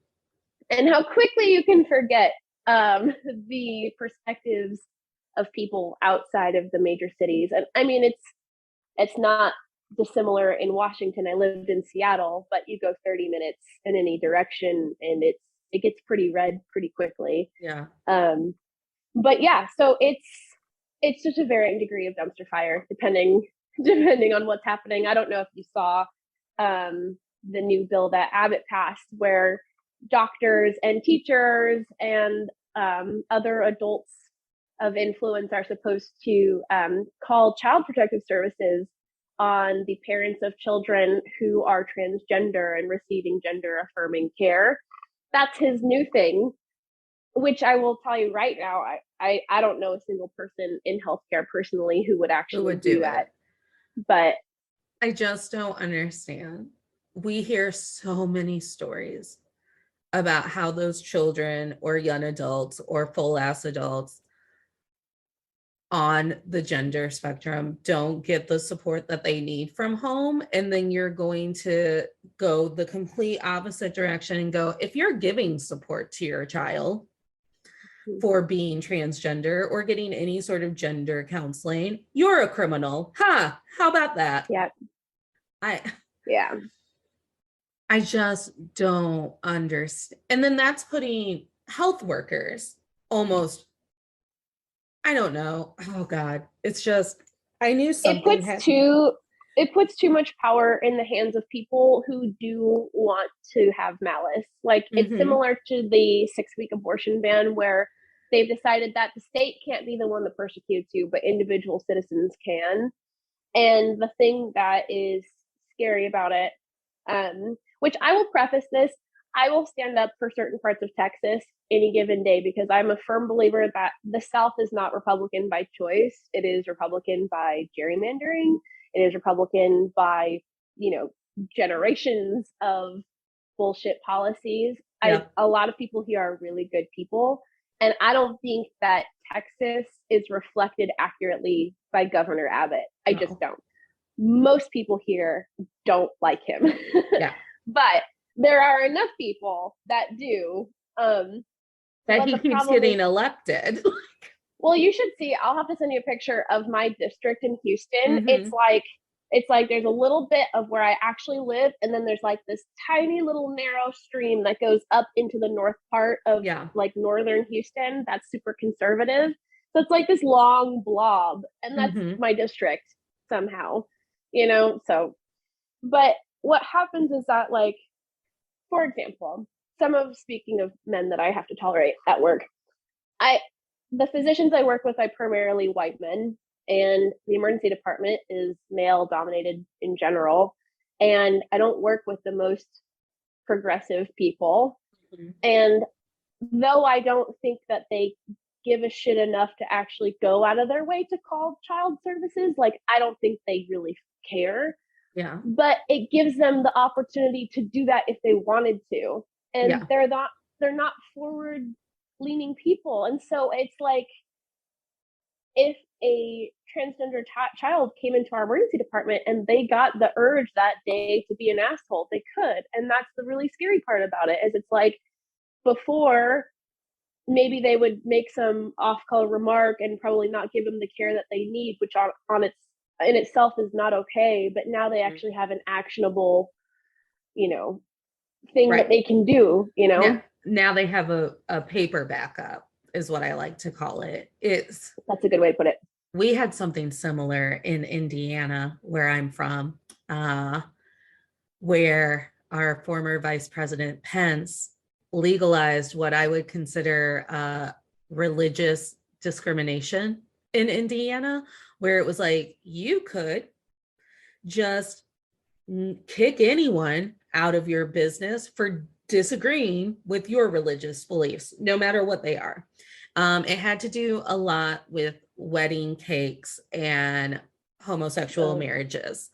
and how quickly you can forget the perspectives of people outside of the major cities. And I mean, it's not dissimilar in Washington. I lived in Seattle, but you go 30 minutes in any direction, and it gets pretty red pretty quickly. Yeah. Um, but yeah, so it's just a varying degree of dumpster fire depending on what's happening. I don't know if you saw the new bill that Abbott passed, where doctors and teachers and other adults of influence are supposed to call child protective services on the parents of children who are transgender and receiving gender affirming care. That's his new thing, which I will tell you right now, I don't know a single person in healthcare personally who would Who actually would do do that. it? But I just don't understand. We hear so many stories about how those children or young adults or full ass adults on the gender spectrum don't get the support that they need from home. And then you're going to go the complete opposite direction and go, if you're giving support to your child for being transgender or getting any sort of gender counseling, you're a criminal. Huh? How about that? yeah, I yeah, I just don't understand. And then that's putting health workers almost, I don't know. Oh God. It's just, I knew it something puts had. too it puts too much power in the hands of people who do want to have malice. Like, it's Mm-hmm. similar to the 6-week abortion ban, where they've decided that the state can't be the one that persecutes you, but individual citizens can. And the thing that is scary about it. Which I will preface this, I will stand up for certain parts of Texas any given day because I'm a firm believer that the South is not Republican by choice. It is Republican by gerrymandering. It is Republican by, generations of bullshit policies. Yeah. A lot of people here are really good people. And I don't think that Texas is reflected accurately by Governor Abbott. I just don't. Most people here don't like him. Yeah. But there are enough people that do. That he keeps getting elected. Well, you should see. I'll have to send you a picture of my district in Houston. Mm-hmm. It's like there's a little bit of where I actually live, and then there's like this tiny little narrow stream that goes up into the north part of like northern Houston. That's super conservative. So it's like this long blob, and that's my district somehow, So, but what happens is that, like, for example, speaking of men that I have to tolerate at work, the physicians I work with are primarily white men, and the emergency department is male dominated in general. And I don't work with the most progressive people. And though I don't think that they give a shit enough to actually go out of their way to call child services, like, I don't think they really care. Yeah. But it gives them the opportunity to do that if they wanted to. And they're not forward leaning people. And so it's like, if a transgender child came into our emergency department and they got the urge that day to be an asshole, they could. And that's the really scary part about it, is it's like, before, maybe they would make some off-color remark and probably not give them the care that they need, which in itself is not okay. But now they actually have an actionable, thing that they can do. Now they have a paper backup, is what I like to call it. That's a good way to put it. We had something similar in Indiana, where I'm from, where our former Vice President Pence legalized what I would consider religious discrimination in Indiana, where it was like, you could just kick anyone out of your business for disagreeing with your religious beliefs, no matter what they are. It had to do a lot with wedding cakes and homosexual marriages.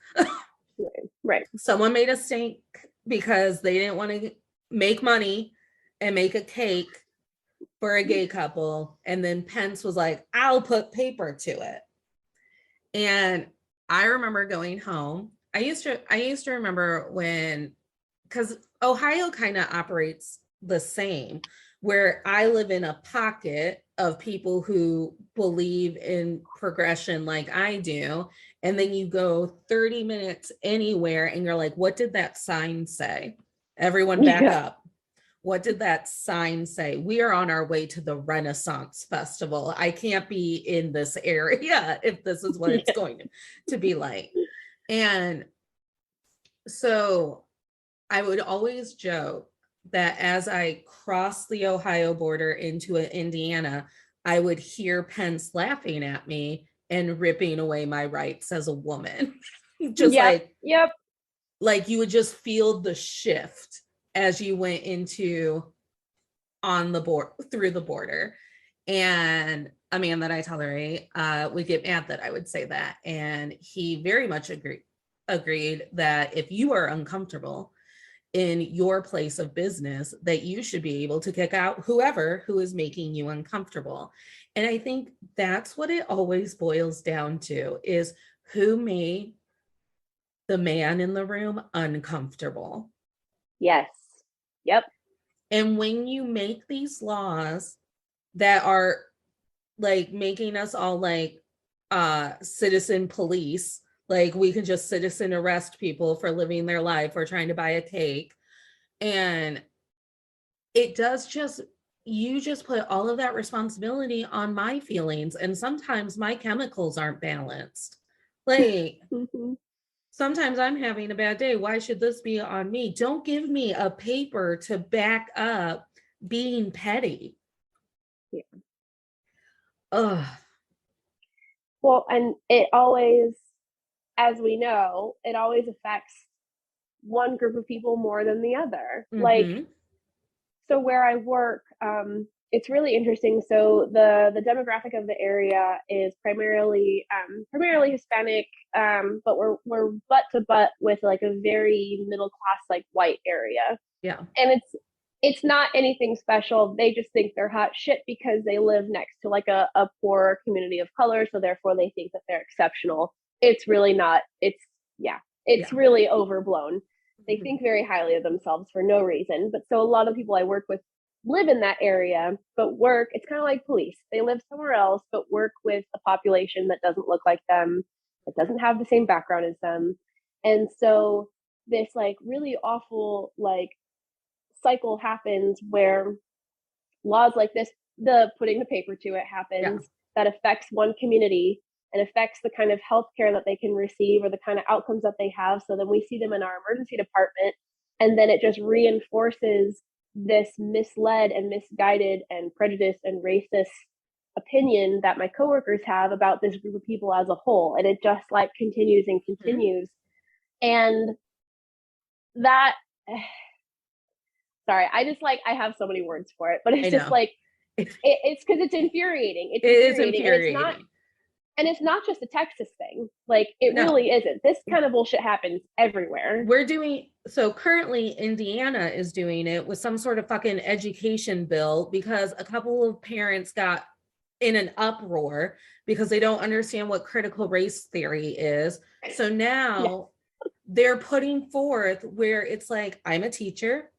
Right. Someone made a stink because they didn't want to make money and make a cake for a gay couple. And then Pence was like, I'll put paper to it. And I remember going home. I used to remember when, because Ohio kind of operates the same, where I live in a pocket of people who believe in progression like I do. And then you go 30 minutes anywhere and you're like, what did that sign say? Everyone back up. What did that sign say? We are on our way to the Renaissance Festival. I can't be in this area if this is what it's going to be like. And so I would always joke that as I crossed the Ohio border into Indiana, I would hear Pence laughing at me and ripping away my rights as a woman. Just like you would just feel the shift as you went through the border. And a man that I tolerate would get mad that I would say that. And he very much agreed that if you are uncomfortable in your place of business, that you should be able to kick out whoever who is making you uncomfortable. And I think that's what it always boils down to, is who made the man in the room uncomfortable. Yes. Yep. And when you make these laws that are like making us all like citizen police, like we can just citizen arrest people for living their life or trying to buy a cake, and it does you just put all of that responsibility on my feelings, and sometimes my chemicals aren't balanced. Like sometimes I'm having a bad day. Why should this be on me? Don't give me a paper to back up being petty. Yeah. Ugh. Well, and it always, as we know, it always affects one group of people more than the other. Like, Mm-hmm. so where I work, it's really interesting. So the demographic of the area is primarily Hispanic, but we're butt to butt with like a very middle class like white area, Yeah. and it's not anything special. They just think they're hot shit because they live next to like a poor community of color, so therefore they think that they're exceptional. It's really not. It's yeah, it's Yeah. really overblown. They Mm-hmm. think very highly of themselves for no reason. But so a lot of people I work with live in that area, but work, it's kind of like police. They live somewhere else, but work with a population that doesn't look like them, that doesn't have the same background as them. And so this like really awful like cycle happens where laws like this, the putting the paper to it Yeah. happens, that affects one community and affects the kind of healthcare that they can receive or the kind of outcomes that they have. So then we see them in our emergency department, and then it just reinforces this misled and misguided and prejudiced and racist opinion that my coworkers have about this group of people as a whole. And it just like continues and Mm-hmm. continues. And that sorry, I just like I have so many words for it, but I it's just know. like It it's because it's infuriating. It's is infuriating, infuriating. and it's not just a Texas thing. Like it No. really isn't. This kind of bullshit happens everywhere. We're doing so currently Indiana is doing it with some sort of fucking education bill because a couple of parents got in an uproar because they don't understand what critical race theory is. So Yeah, now they're putting forth where it's like, I'm a teacher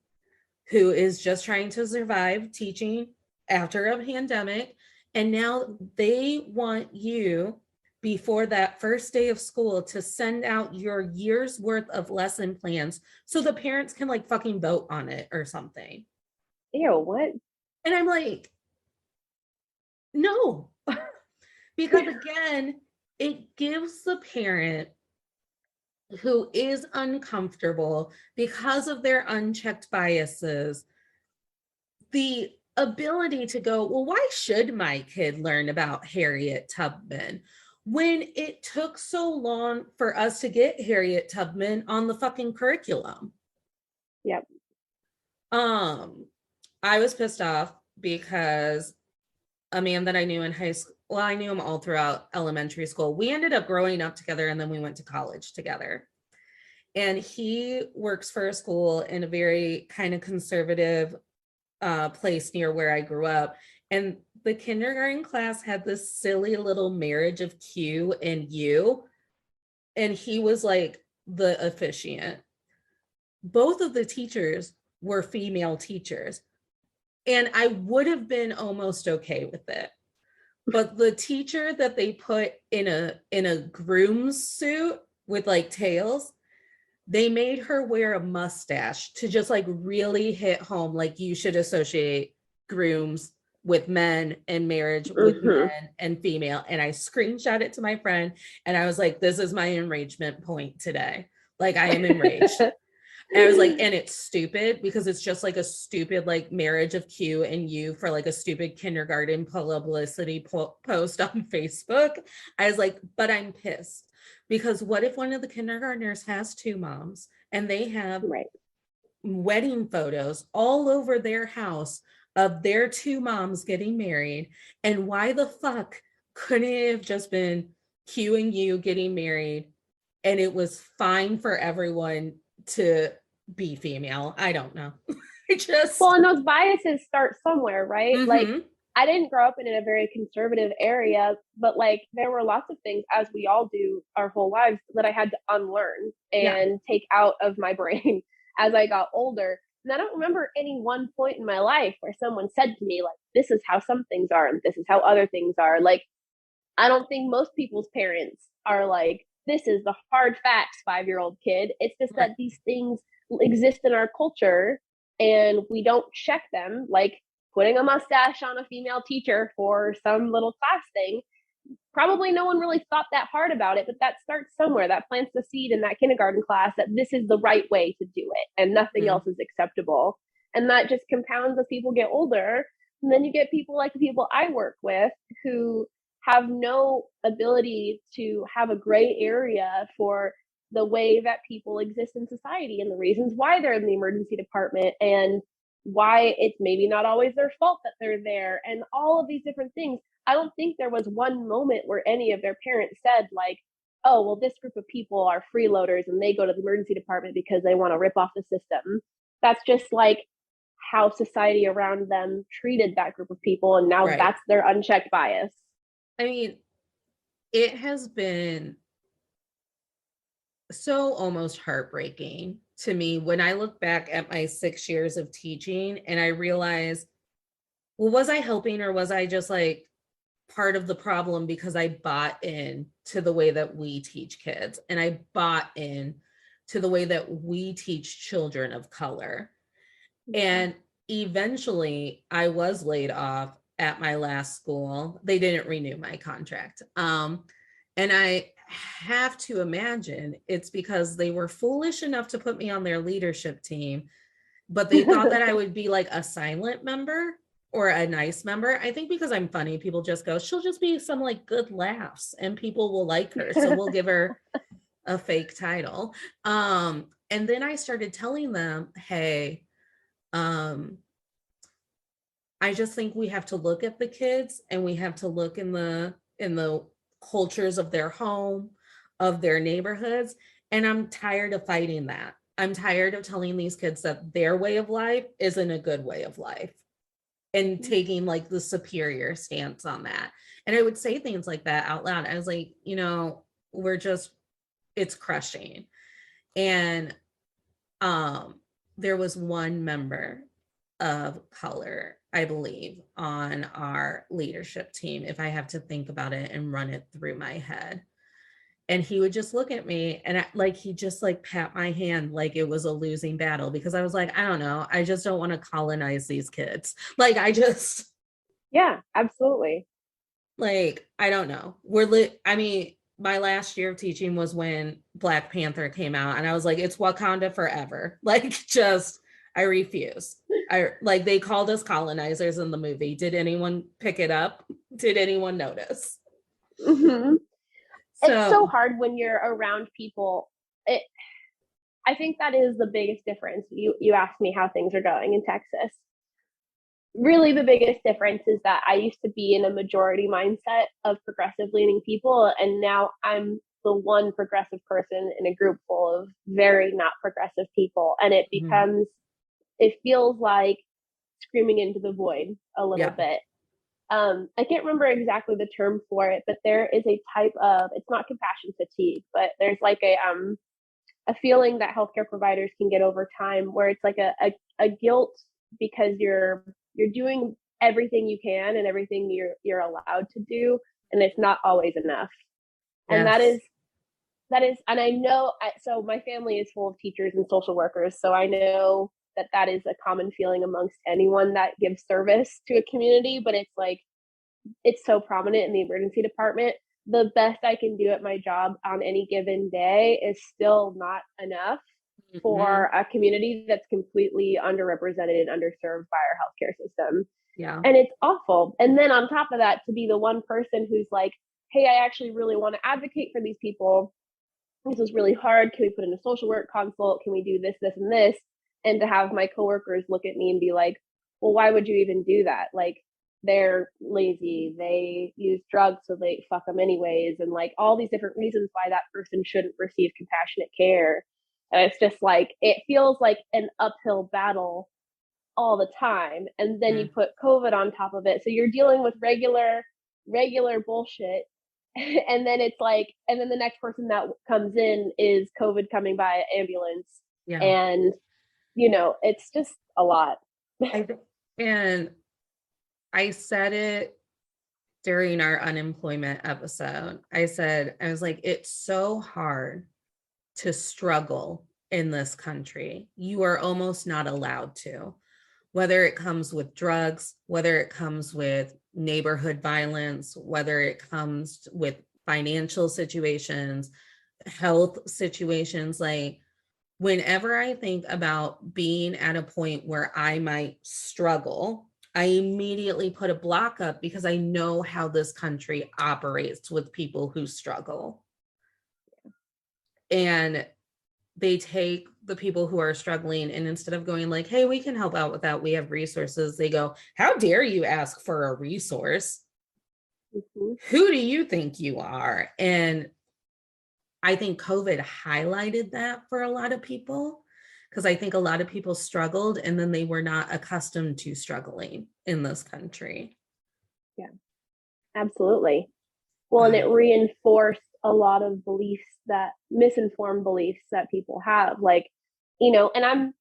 who is just trying to survive teaching after a pandemic. And now they want you before that first day of school to send out your year's worth of lesson plans so the parents can like fucking vote on it or something. ew, what? And I'm like, no, because again, it gives the parent who is uncomfortable because of their unchecked biases the ability to go, well, why should my kid learn about Harriet Tubman when it took so long for us to get Harriet Tubman on the fucking curriculum? Yep. Um, I was pissed off because a man that I knew in high school, well, I knew him all throughout elementary school. We ended up growing up together and then we went to college together. And he works for a school in a very kind of conservative place near where I grew up. And the kindergarten class had this silly little marriage of Q and U. And he was like the officiant. Both of the teachers were female teachers. And I would have been almost okay with it. But the teacher that they put in a groom's suit with like tails, they made her wear a mustache to just like really hit home like you should associate grooms with men and marriage with Mm-hmm. men and female. And I screenshot it to my friend and I was like, this is my enragement point today. Like I am enraged. And I was like, and it's stupid because it's just like a stupid like marriage of Q and U for like a stupid kindergarten publicity post on Facebook. I was like, but I'm pissed because what if one of the kindergartners has two moms and they have Right. wedding photos all over their house of their two moms getting married? And why the fuck couldn't it have just been Q and U getting married and it was fine for everyone to be female? I don't know. I Well, just and those biases start somewhere, right? Like, mm-hmm. I didn't grow up in a very conservative area, but like there were lots of things, as we all do our whole lives, that I had to unlearn Yeah. and take out of my brain as I got older. And I don't remember any one point in my life where someone said to me, like, this is how some things are and this is how other things are. Like, I don't think most people's parents are like, this is the hard facts, 5-year-old kid. It's just Right. that these things exist in our culture and we don't check them, like putting a mustache on a female teacher for some little class thing. Probably no one really thought that hard about it, but that starts somewhere. That plants the seed in that kindergarten class that this is the right way to do it and nothing Mm-hmm. else is acceptable. And that just compounds as people get older. And then you get people like the people I work with who have no ability to have a gray area for the way that people exist in society and the reasons why they're in the emergency department and why it's maybe not always their fault that they're there and all of these different things. I don't think there was one moment where any of their parents said like, oh, well, this group of people are freeloaders and they go to the emergency department because they want to rip off the system. That's just like how society around them treated that group of people. And now Right. that's their unchecked bias. I mean, it has been so almost heartbreaking to me when I look back at my 6 years of teaching and I realize, well, was I helping or was I just like part of the problem because I bought in to the way that we teach kids and I bought in to the way that we teach children of color. And eventually I was laid off at my last school. They didn't renew my contract. And I have to imagine it's because they were foolish enough to put me on their leadership team, but they thought that I would be like a silent member or a nice member. I think because I'm funny, people just go, she'll just be some like good laughs and people will like her. So we'll give her a fake title. And then I started telling them, hey, I just think we have to look at the kids and we have to look in the cultures of their home, of their neighborhoods. And I'm tired of fighting that. I'm tired of telling these kids that their way of life isn't a good way of life and taking like the superior stance on that. And I would say things like that out loud. I was like, you know, it's crushing. And there was one member of color, I believe, on our leadership team, if I have to think about it and run it through my head. And he would just look at me and he just like pat my hand like it was a losing battle because I was like, I don't know. I just don't want to colonize these kids. Like, Yeah, absolutely. Like, I don't know. I mean, my last year of teaching was when Black Panther came out and I was like, it's Wakanda forever. Like, just, I refuse. They called us colonizers in the movie. Did anyone pick it up? Did anyone notice? Mm-hmm. It's so So, hard when you're around people. I think that is the biggest difference. You asked me how things are going in Texas. Really, the biggest difference is that I used to be in a majority mindset of progressive leaning people, and now I'm the one progressive person in a group full of very not progressive people, and it feels like screaming into the void a little yeah. bit. I can't remember exactly the term for it, but there is a type of, it's not compassion fatigue, but there's like a feeling that healthcare providers can get over time where it's like a guilt because you're doing everything you can and everything you're allowed to do, and it's not always enough. And Yes. that is, and I know, so my family is full of teachers and social workers, so I know that is a common feeling amongst anyone that gives service to a community, but it's like, it's so prominent in the emergency department. The best I can do at my job on any given day is still not enough Mm-hmm. for a community that's completely underrepresented and underserved by our healthcare system. Yeah. And it's awful. And then on top of that, to be the one person who's like, hey, I actually really want to advocate for these people. This is really hard. Can we put in a social work consult? Can we do this, this, and this? And to have my coworkers look at me and be like, well, why would you even do that? Like, they're lazy, they use drugs, so they fuck them anyways, and like all these different reasons why that person shouldn't receive compassionate care. And it's just like, it feels like an uphill battle all the time. And then you Mm. put COVID on top of it. So you're dealing with regular bullshit. And then it's like, and then the next person that comes in is COVID coming by ambulance. Yeah. And, it's just a lot. I think, and I said it during our unemployment episode. I was like, it's so hard to struggle in this country. You are almost not allowed to, whether it comes with drugs, whether it comes with neighborhood violence, whether it comes with financial situations, health situations. Like, whenever I think about being at a point where I might struggle, I immediately put a block up because I know how this country operates with people who struggle. and they take the people who are struggling, and instead of going like, hey, we can help out with that, we have resources, they go, how dare you ask for a resource? Mm-hmm. Who do you think you are? And I think COVID highlighted that for a lot of people, because I think a lot of people struggled and then they were not accustomed to struggling in this country. Yeah, absolutely. Well, and it reinforced a lot of beliefs, that misinformed beliefs that people have. Like, and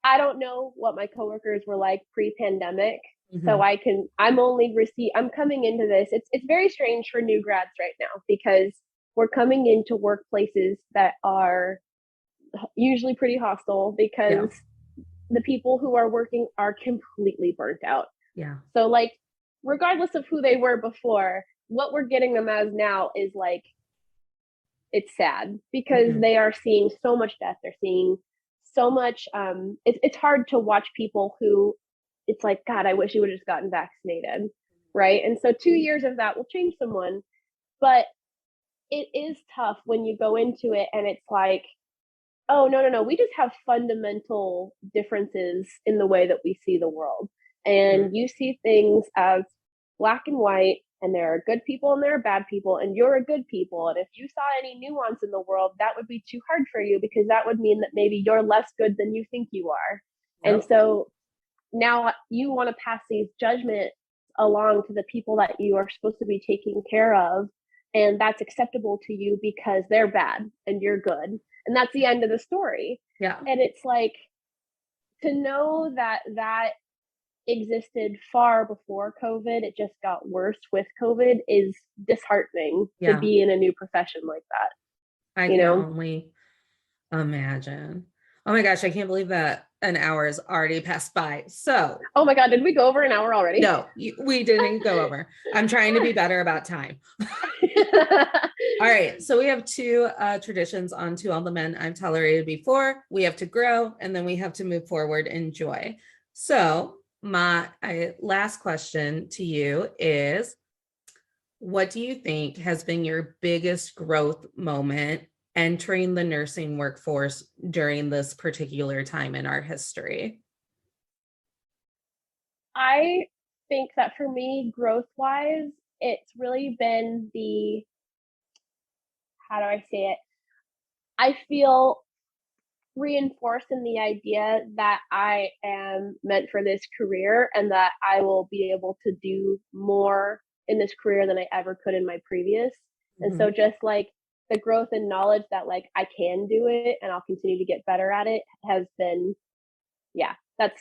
I don't know what my coworkers were like pre-pandemic. Mm-hmm. So I'm coming into this. It's very strange for new grads right now, because we're coming into workplaces that are usually pretty hostile, because the people who are working are completely burnt out. Yeah. So like, regardless of who they were before, what we're getting them as now is like, it's sad, because Mm-hmm. they are seeing so much death. They're seeing so much. It's hard to watch people who, it's like, God, I wish you would have just gotten vaccinated, right? And so 2 years of that will change someone, but it is tough when you go into it and it's like, oh, no, we just have fundamental differences in the way that we see the world, and you see things as black and white, and there are good people and there are bad people, and you're a good people, and if you saw any nuance in the world, that would be too hard for you, because that would mean that maybe you're less good than you think you are. Yep. And so now you want to pass these judgments along to the people that you are supposed to be taking care of, and that's acceptable to you because they're bad and you're good, and that's the end of the story. Yeah. And it's like, to know that that existed far before COVID, it just got worse with COVID, is disheartening to be in a new profession like that. I can only imagine. Oh my gosh, I can't believe that an hour has already passed by. So, oh my God, did we go over an hour already? No, we didn't go over. I'm trying to be better about time. All right, so we have two traditions on To All the Men I've Tolerated Before. We have to grow, and then we have to move forward in joy. So my last question to you is, what do you think has been your biggest growth moment entering the nursing workforce during this particular time in our history? I think that for me, growth wise, it's really been how do I say it? I feel reinforced in the idea that I am meant for this career, and that I will be able to do more in this career than I ever could in my previous. Mm-hmm. And so just like the growth and knowledge that like I can do it and I'll continue to get better at it has been, that's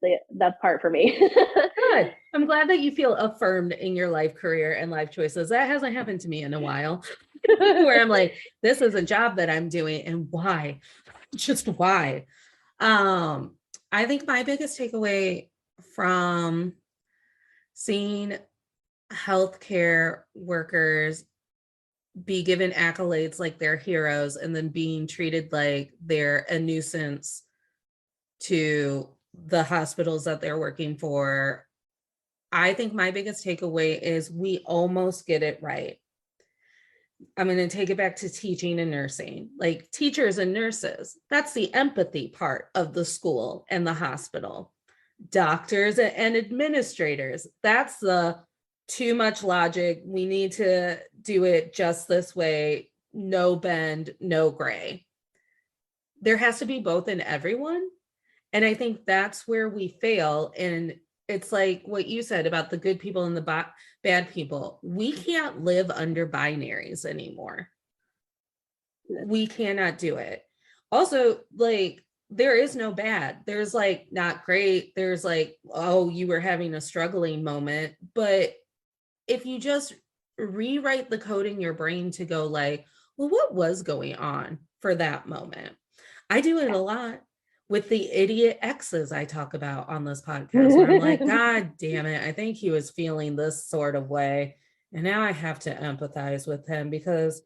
the part for me. Good. I'm glad that you feel affirmed in your life career and life choices. That hasn't happened to me in a while, where I'm like, this is a job that I'm doing, and why? Just why? I think my biggest takeaway from seeing healthcare workers be given accolades like they're heroes, and then being treated like they're a nuisance to the hospitals that they're working for. I think my biggest takeaway is we almost get it right. I'm going to take it back to teaching and nursing. Like, teachers and nurses, that's the empathy part of the school and the hospital. Doctors and administrators, that's the too much logic. We need to do it just this way. No bend, no gray. There has to be both in everyone. And I think that's where we fail. And it's like what you said about the good people and the bad people. We can't live under binaries anymore. We cannot do it. Also, like, there is no bad. There's like not great. There's like, oh, you were having a struggling moment. But if you just rewrite the code in your brain to go like, well, what was going on for that moment? I do it a lot with the idiot exes I talk about on this podcast, where I'm like, God damn it, I think he was feeling this sort of way. And now I have to empathize with him because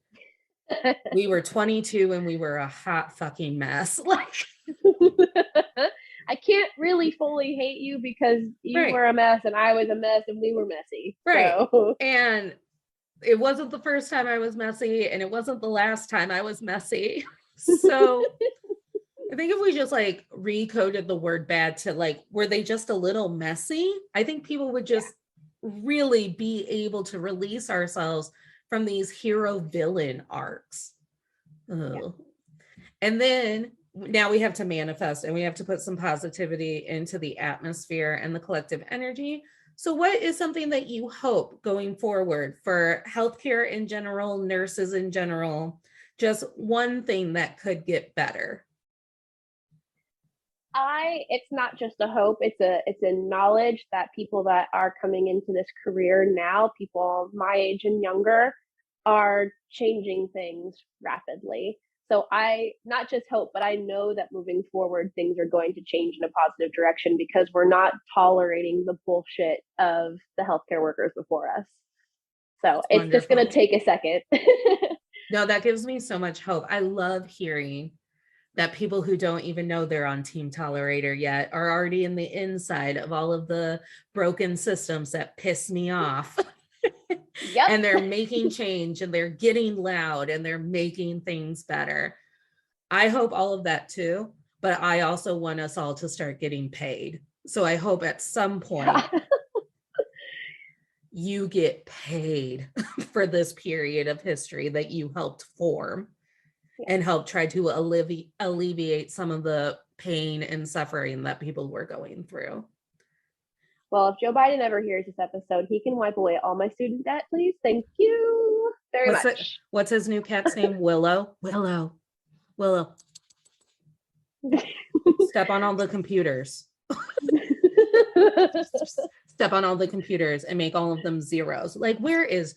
we were 22 and we were a hot fucking mess. Like, I can't really fully hate you because you were a mess and I was a mess and we were messy. Right. So. And it wasn't the first time I was messy, and it wasn't the last time I was messy. So I think if we just like recoded the word bad to like, were they just a little messy? I think people would just really be able to release ourselves from these hero villain arcs. Yeah. And then now we have to manifest, and we have to put some positivity into the atmosphere and the collective energy. So what is something that you hope going forward for healthcare in general, nurses in general, just one thing that could get better? It's not just a hope, it's a knowledge that people that are coming into this career now, people my age and younger, are changing things rapidly. So I not just hope, but I know that moving forward, things are going to change in a positive direction because we're not tolerating the bullshit of the healthcare workers before us. So That's it's just going to wonderful. take a second. No, that gives me so much hope. I love hearing that people who don't even know they're on Team Tolerator yet are already in the inside of all of the broken systems that piss me off. Yep. And they're making change, and they're getting loud, and they're making things better. I hope all of that too, but I also want us all to start getting paid. So I hope at some point you get paid for this period of history that you helped form and help try to alleviate some of the pain and suffering that people were going through. Well, if Joe Biden ever hears this episode, he can wipe away all my student debt, please. Thank you very much. What's his new cat's name? Willow. Step on all the computers. Step on all the computers and make all of them zeros. Like, where is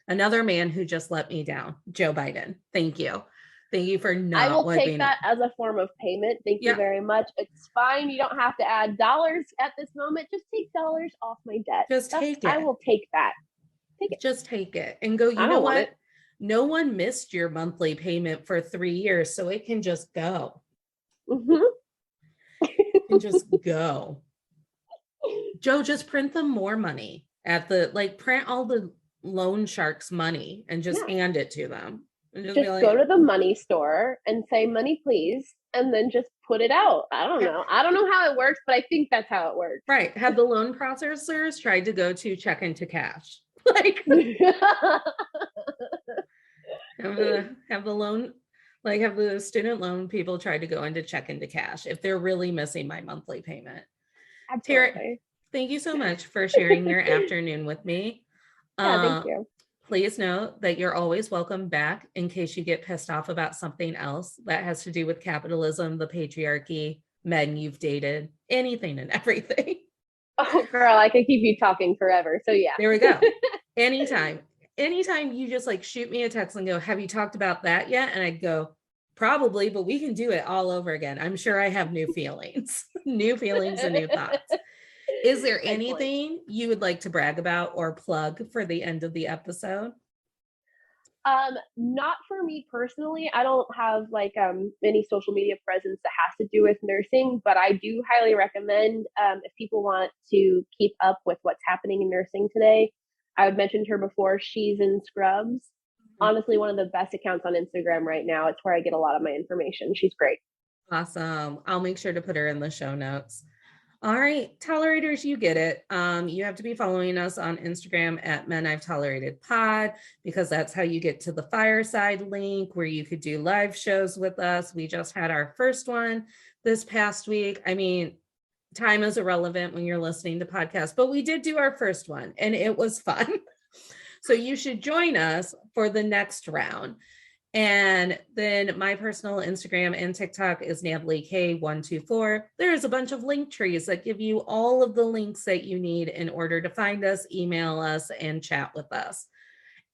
another man who just let me down? Joe Biden. Thank you. Thank you for not. I will take that as a form of payment. Thank you very much. It's fine. You don't have to add dollars at this moment. Just take dollars off my debt. Just take it. I will take that. Take it. Just take it and go. You know what? No one missed your monthly payment for 3 years, so it can just go. And just go. Joe, just print them more money at the, like, print all the loan sharks money and just hand it to them. And just go to the money store and say, money, please. And then just put it out. I don't know. I don't know how it works, but I think that's how it works. Right. Have the loan processors tried to go to check into cash? Like, have the loan, like, have the student loan people tried to go into check into cash if they're really missing my monthly payment? Taryn, thank you so much for sharing your afternoon with me. Thank you. Please know that you're always welcome back in case you get pissed off about something else that has to do with capitalism, the patriarchy, men you've dated, anything and everything. Oh, girl, I could keep you talking forever. So yeah. There we go. Anytime you just like shoot me a text and go, have you talked about that yet? And I'd go, probably, but we can do it all over again. I'm sure I have new feelings and new thoughts. Is there anything you would like to brag about or plug for the end of the episode? Not for me personally. I don't have like any social media presence that has to do with nursing, but I do highly recommend if people want to keep up with what's happening in nursing today. I mentioned her before. She's in Scrubs. Honestly, one of the best accounts on Instagram right now. It's where I get a lot of my information. She's great. Awesome. I'll make sure to put her in the show notes. All right, tolerators, you get it. You have to be following us on Instagram at Men I've Tolerated Pod, because that's how you get to the fireside link where you could do live shows with us. We just had our first one this past week. I mean, time is irrelevant when you're listening to podcasts, but we did do our first one and it was fun. So you should join us for the next round. And then my personal Instagram and TikTok is Natalie K124. There's a bunch of link trees that give you all of the links that you need in order to find us, email us, and chat with us.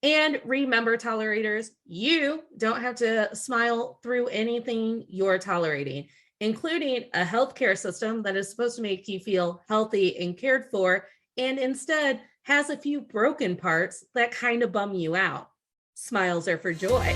And remember, tolerators, you don't have to smile through anything you're tolerating, including a healthcare system that is supposed to make you feel healthy and cared for, and instead has a few broken parts that kind of bum you out. Smiles are for joy.